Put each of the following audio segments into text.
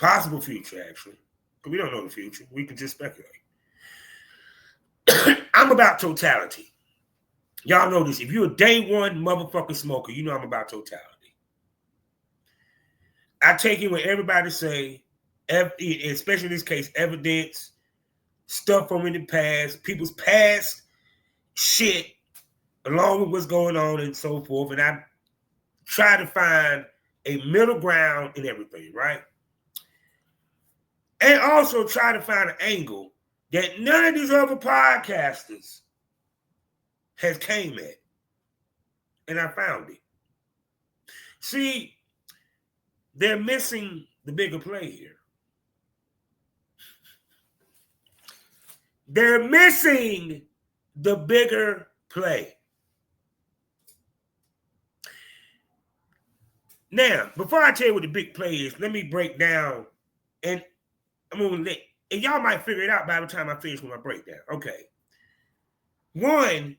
Possible future, actually. Because we don't know the future. We can just speculate. I'm about totality. Y'all know this. If you're a day one motherfucking smoker, you know I'm about totality. I take it what everybody say, especially in this case, evidence, stuff from in the past, people's past shit, along with what's going on and so forth. And I try to find a middle ground in everything, right? And also try to find an angle that none of these other podcasters has came at. And I found it. See, they're missing the bigger play here. They're missing the bigger play. Now, before I tell you what the big play is, let me break down, and I'm gonna let, and y'all might figure it out by the time I finish with my breakdown. Okay. One,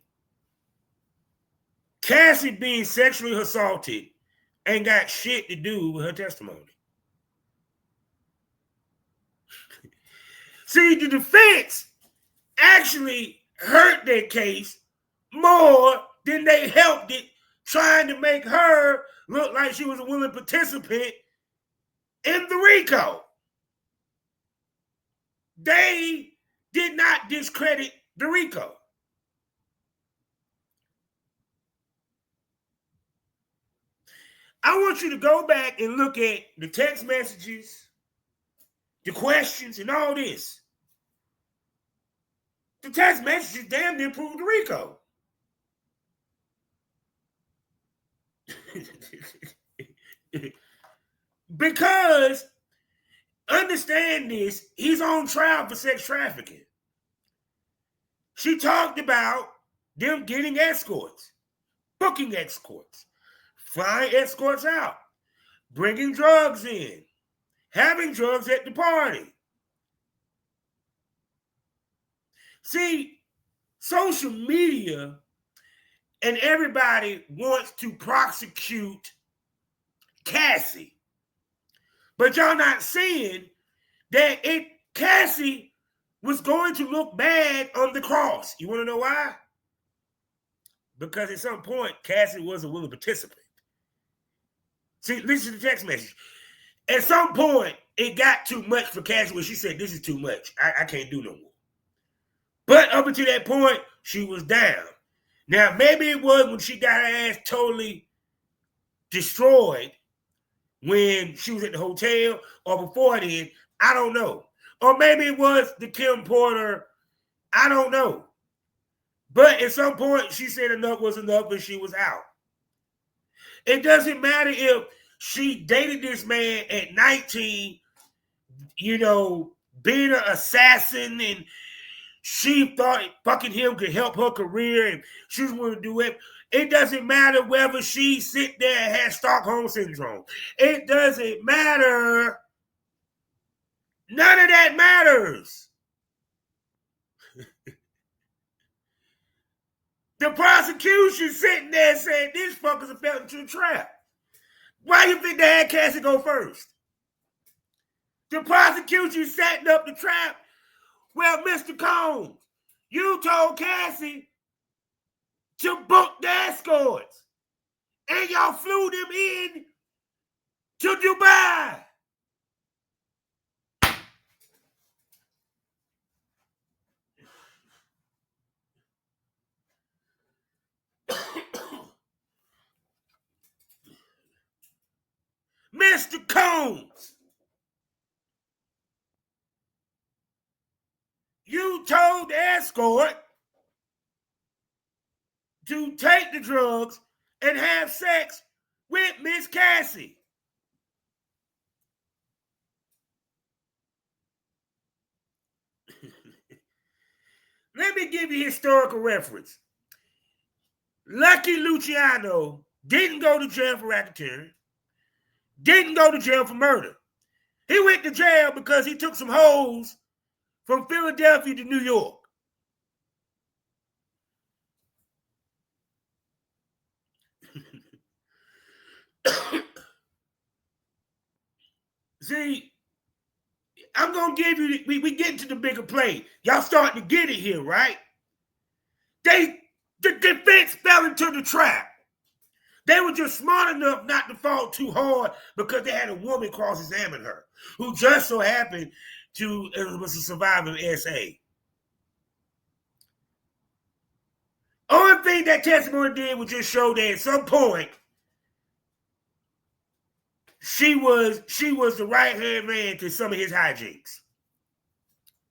Cassie being sexually assaulted ain't got shit to do with her testimony. See, the defense actually hurt their case more than they helped it, trying to make her look like she was a willing participant in the RICO. They did not discredit the RICO. I want you to go back and look at the text messages, the questions, and all this. The text messages damn near proved the RICO. Because, understand this, he's on trial for sex trafficking. She talked about them getting escorts, booking escorts, flying escorts out, bringing drugs in, having drugs at the party. See, social media and everybody wants to prosecute Cassie. But y'all not seeing that Cassie was going to look bad on the cross. You want to know why? Because at some point, Cassie was a willing participant. See, listen to the text message. At some point, it got too much for Cassie where she said, this is too much. I can't do no more. But up until that point, she was down. Now, maybe it was when she got her ass totally destroyed when she was at the hotel or before then. I don't know. Or maybe it was the Kim Porter. I don't know. But at some point, she said enough was enough and she was out. It doesn't matter if she dated this man at 19, you know, being an assassin, and she thought fucking him could help her career and she was willing to do it. It doesn't matter whether she sit there and had Stockholm Syndrome. It doesn't matter. None of that matters. The prosecution sitting there saying this fuckers fell into a trap. Why you think they had Cassie go first? The prosecution setting up the trap. Well, Mr. Combs, you told Cassie to book the escorts, and y'all flew them in to Dubai. Mr. Combs, you told the escort to take the drugs and have sex with Miss Cassie. Let me give you historical reference. Lucky Luciano didn't go to jail for racketeering, didn't go to jail for murder. He went to jail because he took some hoes from Philadelphia to New York. See, I'm going to give you, we get to the bigger play. Y'all starting to get it here, right? The defense fell into the trap. They were just smart enough not to fall too hard because they had a woman cross-examine her, who just so happened to was a survivor of SA. Only thing that testimony did was just show that at some point she was the right-hand man to some of his hijinks.